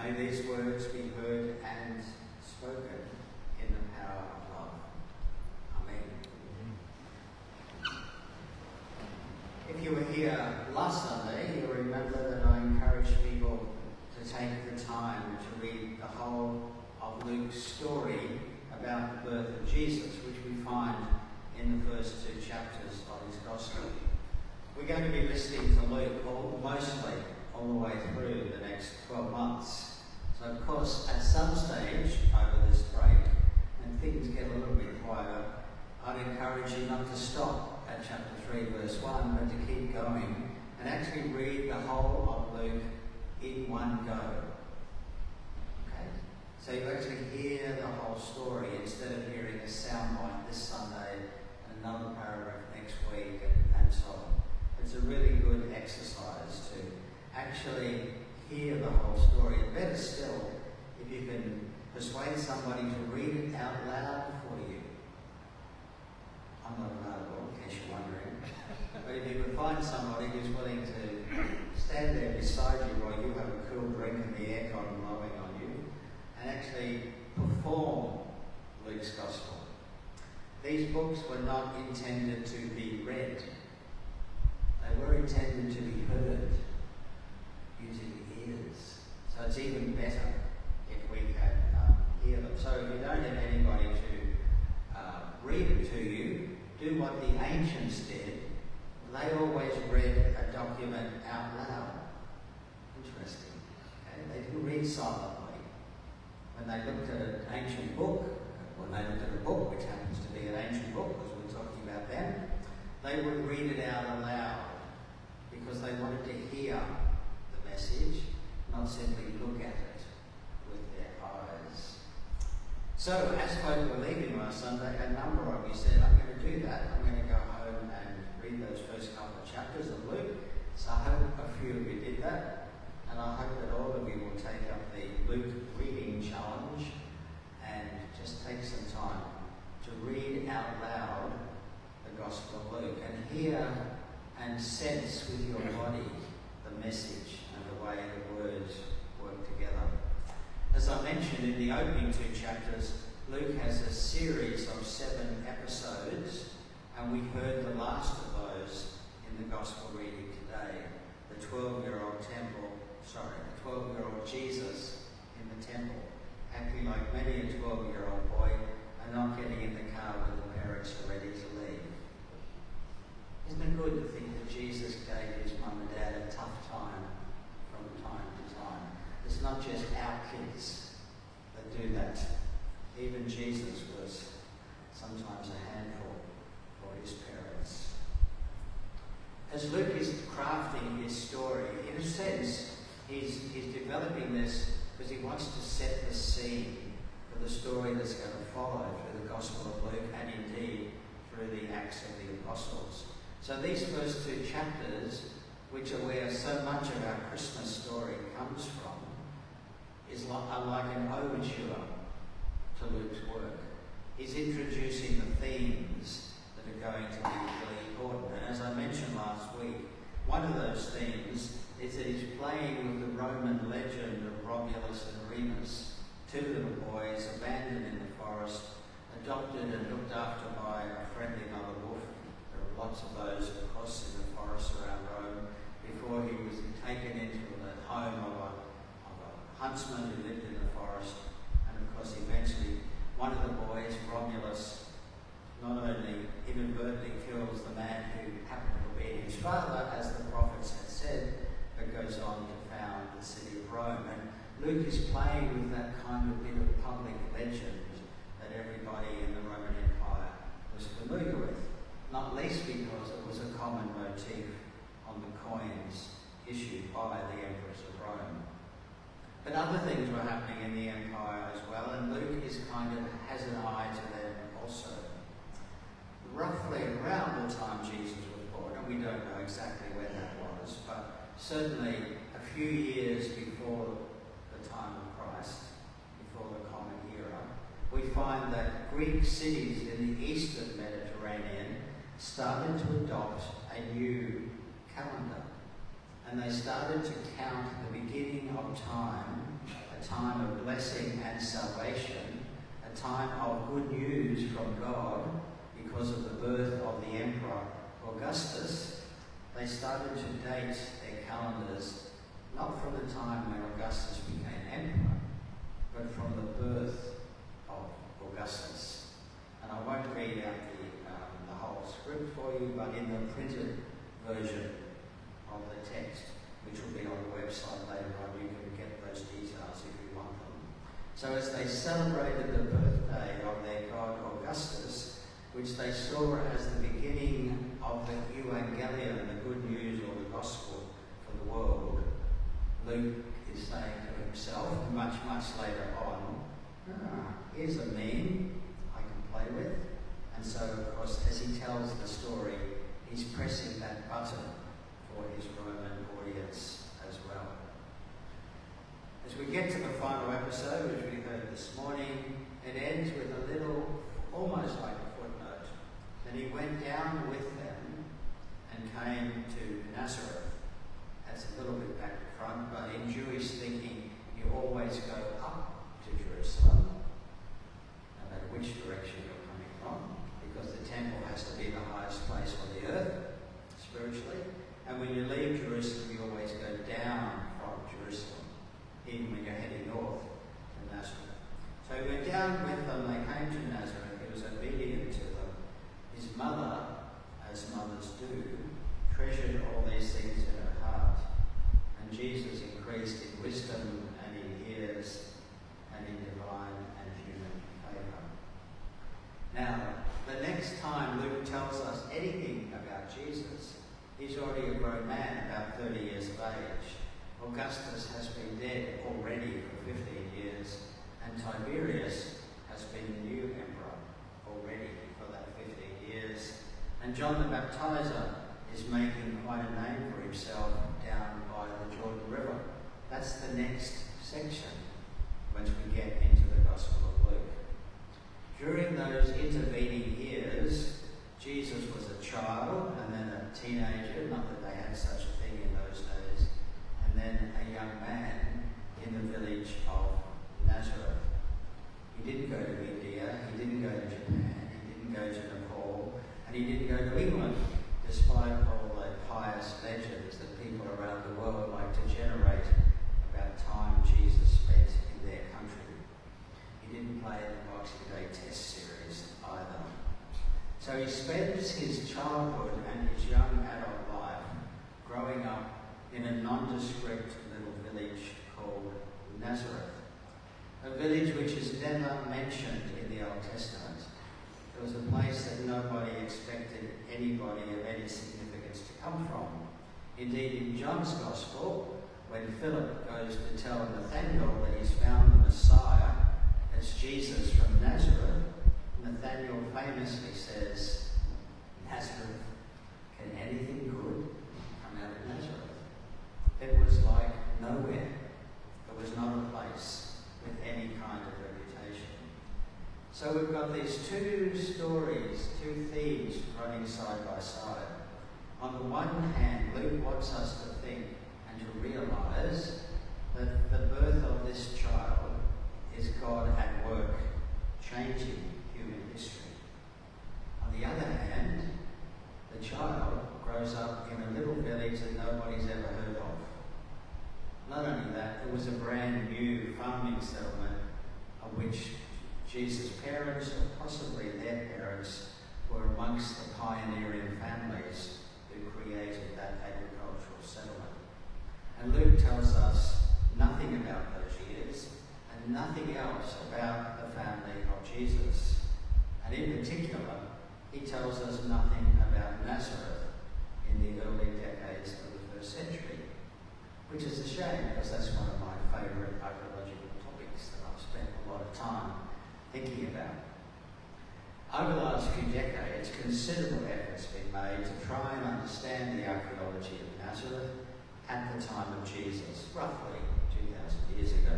May these words be heard and spoken in the power of love. Amen. If you were here last Sunday, you'll remember that I encouraged people to take the time to read the whole of Luke's story about the birth of Jesus, which we find in the first two chapters of his Gospel. We're going to be listening to Luke mostly all the way through the next 12 months. So, of course, at some stage over this break, and things get a little bit quieter, I'd encourage you not to stop at chapter 3, verse 1, but to keep going and actually read the whole of Luke in one go. Okay? So you actually hear the whole story instead of hearing a soundbite this Sunday and another paragraph next week and so on. It's a really good exercise to actually hear the whole story. And better still, if you can persuade somebody to read it out loud for you. I'm not available, in case you're wondering. But if you can find somebody who's willing to stand there beside you while you have a cool drink and the aircon blowing on you, and actually perform Luke's Gospel. These books were not intended to be read. They were intended to be heard using the ears. So it's even better if we can hear them. So if you don't have anybody to read it to you, do what the ancients did. They always read a document out loud. Interesting. Okay? They didn't read silently. When they looked at an ancient book, when they looked at a book, which happens to be an ancient book because we're talking about them, they would read it out aloud because they wanted to hear the message, not simply look at it with their eyes. So, as folk were leaving last Sunday, a number of you said, I'm going to do that. I'm going to go home and read those first couple of chapters of Luke. So I hope a few of you did that. And I hope that all of you will take up the Luke reading challenge and just take some time to read out loud the Gospel of Luke and hear and sense with your body the message and the way the words work together. As I mentioned in the opening two chapters, Luke has a series of 7 episodes, and we heard the last of those in the Gospel reading today. The 12-year-old Jesus in the temple, acting like many a 12-year-old boy and not getting in the car when the parents are ready to leave. Isn't it good to think that Jesus gave his mum and dad a tough time from time to time? It's not just our kids that do that. Even Jesus was sometimes a handful for his parents. As Luke is crafting his story, in a sense, he's developing this because he wants to set the scene for the story that's going to follow through the Gospel of Luke and indeed through the Acts of the Apostles. So these first 2 chapters, which are where so much of our Christmas story comes from, are like an overture to Luke's work. He's introducing the themes that are going to be really important. And as I mentioned last week, one of those themes is that he's playing with the Roman legend of Romulus and Remus, 2 little boys abandoned in the forest, adopted and looked after by a friendly mother wolf. There are lots of those, of course, in the forest around Rome, before he was taken into the home of a huntsman who lived in the forest. And of course, eventually, one of the boys, Romulus, not only inadvertently kills the man who happened to be his father, as the prophets had said, but goes on to found the city of Rome. And Luke is playing with that kind of bit of public legend that everybody in the Roman Empire was familiar with, not least because it was a common motif on the coins issued by the emperors of Rome. But other things were happening in the empire as well, and Luke has an eye to them also. Roughly around the time Jesus was born, and we don't know exactly when that was, but certainly a few years before the time of Christ, before the Common Era, we find that Greek cities in the eastern Mediterranean started to adopt a new calendar. And they started to count the beginning of time at time of blessing and salvation, a time of good news from God because of the birth of the Emperor Augustus, they started to date their calendars not from the time when Augustus became emperor, but from the birth of Augustus. And I won't read out the whole script for you, but in the printed version of the text, which will be on the website later on, you can get those details if you want them. So as they celebrated the birthday of their god Augustus, which they saw as the beginning of the Evangelion, the good news or the gospel for the world, Luke is saying to himself, much later on, here's a meme I can play with. And so, of course, as he tells the story, he's pressing that button for his Roman audience as well. As we get to the final episode, which we heard this morning, it ends with a little, almost like a footnote. Then he went down with them and came to Nazareth. That's a little bit back to front, but in Jewish thinking, you always go up to Jerusalem, no matter which direction you're coming from, because the temple has to be the highest place on the earth, spiritually. And when you leave Jerusalem, you always go down from Jerusalem, even when you're heading north to Nazareth. So he went down with them, they came to Nazareth, he was obedient to them. His mother, as mothers do, treasured all these things in her heart. And Jesus increased in wisdom and in years and in divine and human favour. Now, the next time Luke tells us anything about Jesus, he's already a grown man, about 30 years of age. Augustus has been dead already for 15 years, and Tiberius has been the new emperor already for that 15 years. And John the Baptizer is making quite a name for himself down by the Jordan River. That's the next section once we get into the Gospel of Luke. During those intervening years, Jesus was a child and then a teenager, not that they had such a thing in those days, and then a young man in the village of Nazareth. He didn't go to India, he didn't go to Japan, he didn't go to Nepal, and he didn't go to England, despite all the pious legends that people around the world like to generate about time Jesus spent in their country. He didn't play in the Boxing Day Test series either. So he spends his childhood and his young adult life growing up in a nondescript little village called Nazareth, a village which is never mentioned in the Old Testament. It was a place that nobody expected anybody of any significance to come from. Indeed, in John's Gospel, when Philip goes to tell Nathanael that he's found the Messiah, it's Jesus from Nazareth, Nathanael famously says, Nazareth, can anything good come out of Nazareth? It was like nowhere. It was not a place with any kind of reputation. So we've got these two stories, two themes running side by side. On the one hand, Luke wants us to think and to realise that the birth of this child is God at work, changing human history. On the other hand, the child grows up in a little village that nobody's ever heard of. Not only that, it was a brand new farming settlement of which Jesus' parents, or possibly their parents, were amongst the pioneering families who created that agricultural settlement. And Luke tells us nothing about those years and nothing else about the family of Jesus. And in particular, he tells us nothing about Nazareth in the early decades of the first century, which is a shame because that's one of my favourite archaeological topics that I've spent a lot of time thinking about. Over the last few decades, considerable efforts have been made to try and understand the archaeology of Nazareth at the time of Jesus, roughly 2,000 years ago,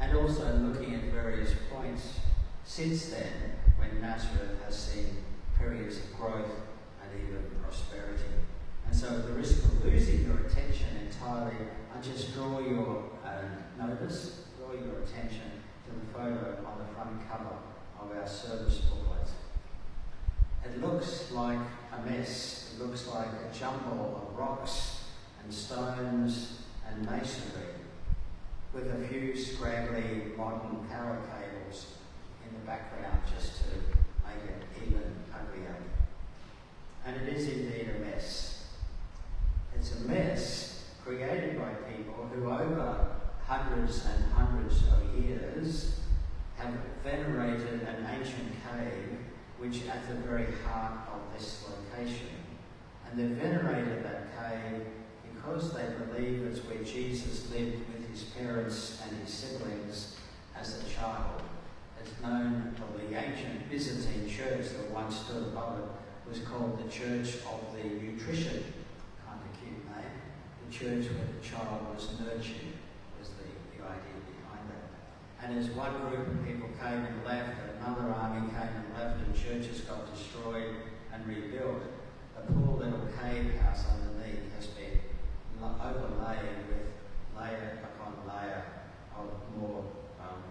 and also looking at various points since then when Nazareth has seen periods of growth and even prosperity. And so at the risk of losing your attention entirely, I just draw your attention to the photo on the front cover of our service booklet. It looks like a mess. It looks like a jumble of rocks and stones and masonry, with a few scraggly modern power cables in the background just to make it even uglier. And it is indeed a mess. It's a mess created by people who over hundreds and hundreds of years have venerated an ancient cave which is at the very heart of this location. And they venerated that cave because they believe it's where Jesus lived with his parents and his siblings as a child. It's known of the ancient Byzantine church that once stood above it was called the Church of the Nutrition. Kind of cute name. The church where the child was nurtured was the idea behind it. And as one group of people came and left, another army came and left, and churches got destroyed and rebuilt, a poor little cave house underneath has been overlaid with layer upon layer of more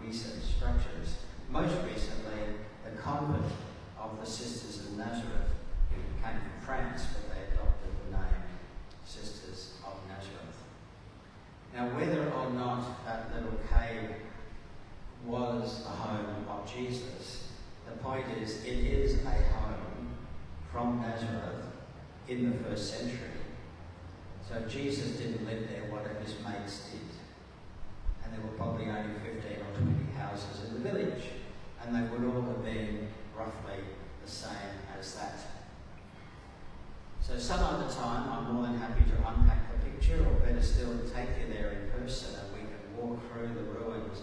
recent structures. Most recently, the convent of the Sisters of Nazareth, who came from France, but they adopted the name Sisters of Nazareth. Now, whether or not that little cave was the home of Jesus, the point is, it is a home from Nazareth in the first century. So Jesus didn't live there, one of his mates did. And there were probably only 15 or 20 houses in the village. And they would all have been roughly the same as that. So some other time, I'm more than happy to unpack the picture, or better still, take you there in person and we can walk through the ruins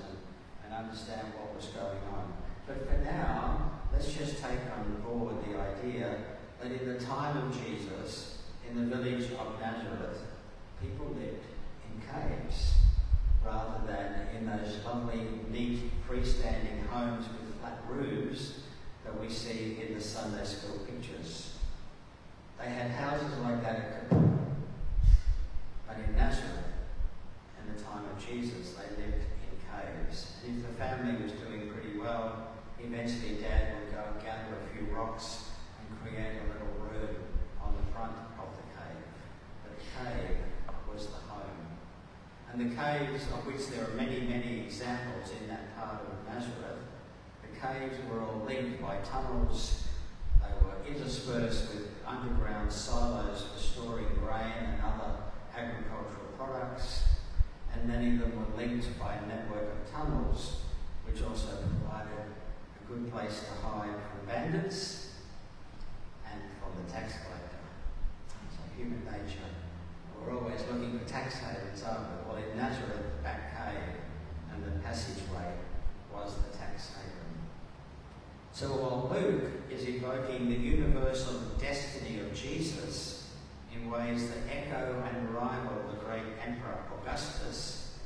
and understand what was going on. But for now, let's just take on board the idea that in the time of Jesus, in the village of Nazareth, people lived in caves rather than in those lovely, neat, freestanding homes with flat roofs that we see in the Sunday school pictures. They had houses like that at Capernaum, but in Nazareth, in the time of Jesus, they lived in caves. And if the family was doing pretty well, eventually Dad would go and gather a few rocks and create a little room on the front of the cave. But the cave was the home. And the caves, of which there are many, many examples in that part of Nazareth, the caves were all linked by tunnels. They were interspersed with underground silos for storing grain and other agricultural products. And many of them were linked by a network of tunnels, which also provided a good place to hide from bandits and from the tax collector. So human nature. We're always looking for tax havens, aren't we? Well, in Nazareth, the back cave and the passageway was the tax haven. So while Luke is evoking the universal destiny of Jesus in ways that echo and rival the great Emperor Augustus,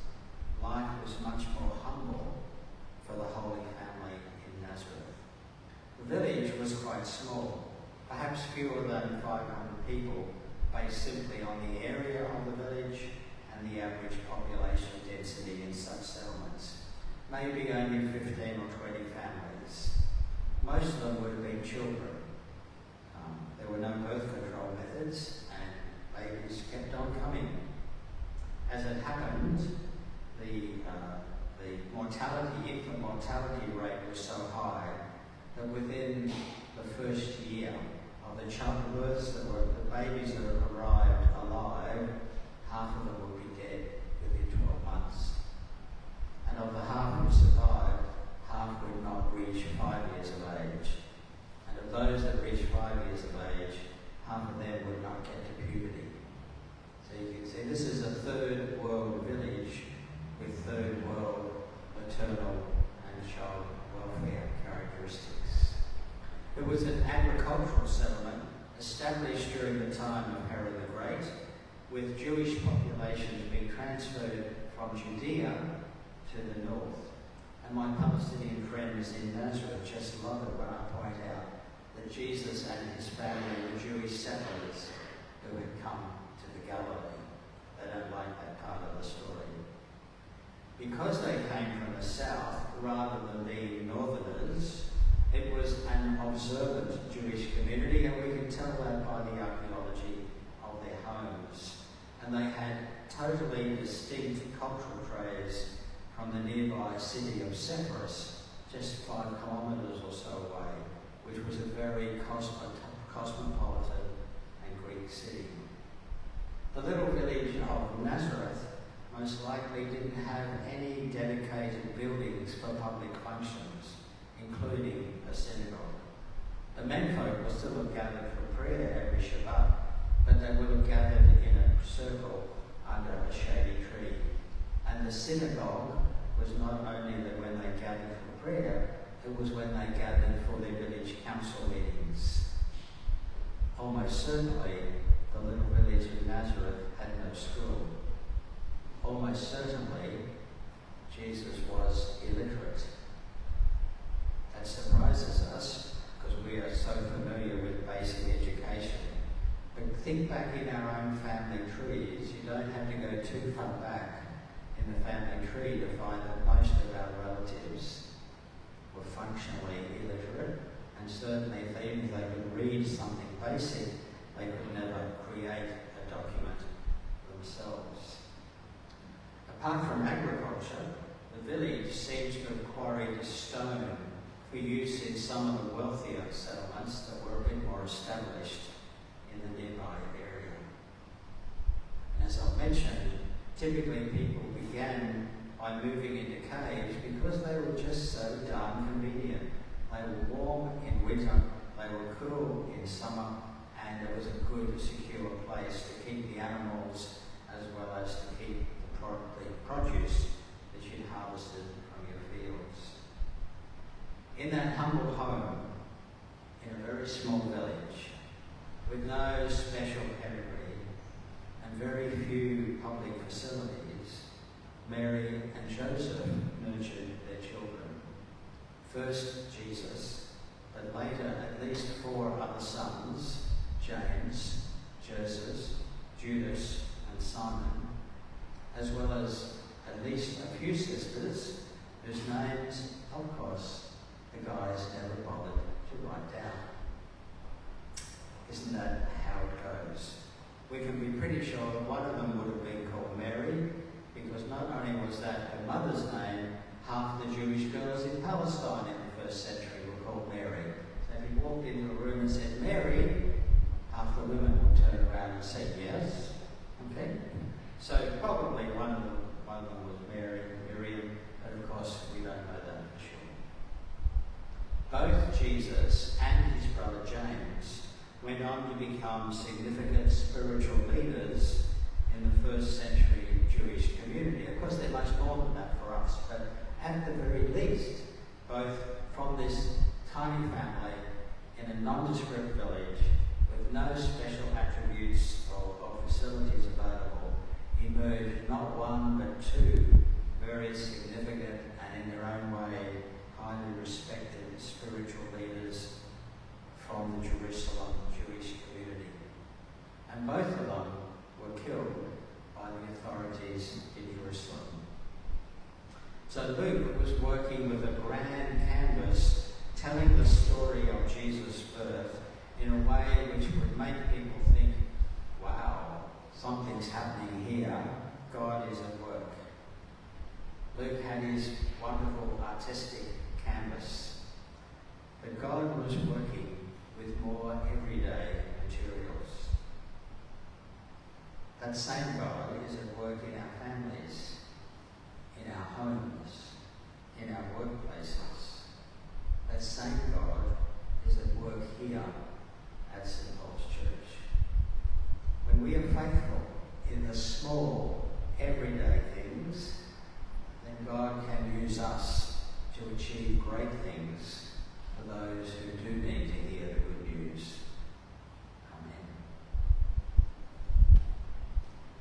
life was much more humble for the Holy Family in Nazareth. The village was quite small, perhaps fewer than 500 people, based simply on the area of the village and the average population density in such settlements. Maybe only 15 or 20 families. Most of them would have been children. There were no birth control methods, and babies kept on coming. As it happened, the infant mortality rate was so high that within the first year of the childbirths, the babies that arrived alive, half of them would be dead within 12 months. And of the half who survived, half would not reach 5 years of age. And of those that reached 5 years of age, half of them would not get to puberty. So you can see this is a third world village with third world maternal and child welfare characteristics. It was an agricultural settlement established during the time of Herod the Great, with Jewish populations being transferred from Judea to the north. And my Palestinian friends in Nazareth just love it when I point out that Jesus and his family were Jewish settlers who had come to the Galilee. They don't like that part of the story. Because they came from the south rather than being northerners, it was an observant Jewish community, and we can tell that by the archaeology of their homes. And they had totally distinct cultural traits from the nearby city of Sepphoris, just 5 kilometres or so away, which was a very cosmopolitan and Greek city. The little village of Nazareth most likely didn't have any dedicated buildings for public functions, including a synagogue. The menfolk would still have gathered for prayer every Shabbat, but they would have gathered in a circle under a shady tree. And the synagogue was not only that when they gathered for prayer, it was when they gathered for their village council meetings. Almost certainly, the little village of Nazareth had no school. Almost certainly, Jesus was illiterate. That surprises us because we are so familiar with basic education. But think back in our own family trees. You don't have to go too far back in the family tree to find that most of our relatives were functionally illiterate, and certainly even if they could read something basic, they could never create a document themselves. Apart from agriculture, the village seems to have quarried stone for use in some of the wealthier settlements that were a bit more established in the nearby area. And as I mentioned, typically people began by moving into caves because they were just so darn convenient. They were warm in winter, they were cool in summer, and it was a good, secure place to keep the animals as well as to keep the produce that you'd harvested from your fields. In that humble home, in a very small village, with no special pedigree and very few public facilities, Mary and Joseph nurtured their children. First Jesus, but later at least 4 other sons, James, Joseph, Judas and Simon, as well as at least a few sisters whose names, of course, the guys never bothered to write down. Isn't that how it goes? We can be pretty sure that one of them would have been called Mary, because not only was that her mother's name, half the Jewish girls in Palestine in the 1st century were called Mary. So if you walked into a room and said Mary, half the women would turn around and say yes. Okay? So probably one of them was Miriam, but of course we don't know that for sure. Both Jesus and his brother James went on to become significant spiritual leaders in the 1st century Jewish community. Of course, they're much more than that for us, but at the very least, both from this tiny family in a nondescript village with no special attributes or facilities available, emerged not one but 2 very significant and in their own way highly respected spiritual leaders from the Jerusalem Jewish community. And both of them were killed by the authorities in Jerusalem. So Luke was working with a grand canvas telling the story of Jesus' birth in a way which would make people think, wow, something's happening here. God is at work. Luke had his wonderful artistic canvas, but God was working with more everyday materials. That same God is at work in our families, in our homes, in our workplaces. That same God is at work here at St. Paul's Church. When we are faithful in the small, everyday things, then God can use us to achieve great things for those who do need to hear the good news.